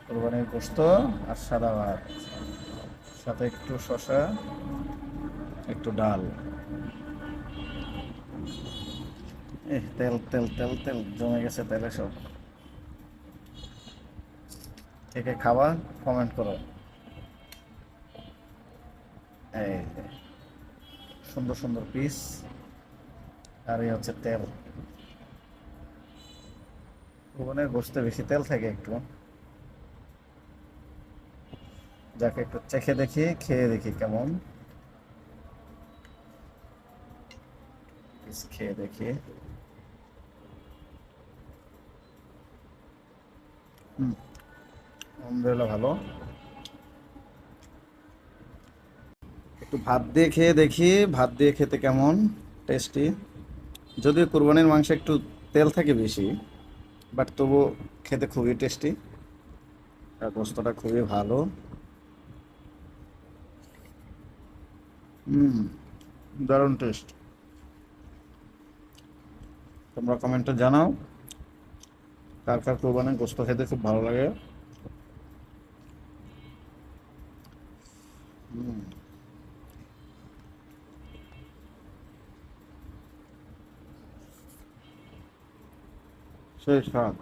কোরবানির গোশত আর সাদা ভাত, সাথে একটু শসা, একটু ডাল। তেল তেল তেল তেল জমে গেছে তেলে সব। কে কে খাওয়া কমেন্ট করো। এই যে সুন্দর সুন্দর পিস, আর এই হচ্ছে তেল। কোরবানির গোশতে বেশি তেল থাকে একটু। যাকে একটু চেখে দেখি, খেয়ে দেখি কেমন। পিস খেয়ে দেখি। হুম, আলহামদুলিল্লাহ ভালো। একটু ভাত দিয়ে খেয়ে দেখি, ভাত দিয়ে খেতে কেমন টেস্টি। যদিও কোরবানির মাংস একটু তেল থাকে বেশি, বাট তবু খেতে খুবই টেস্টি। আর গোস্তটা খুবই ভালো। হুম, দারুণ টেস্ট। তোমরা কমেন্টে জানাও কার কার কোরবানির গোস্ত খেতে খুব ভালো লাগে। হুম, সেই স্বাদ।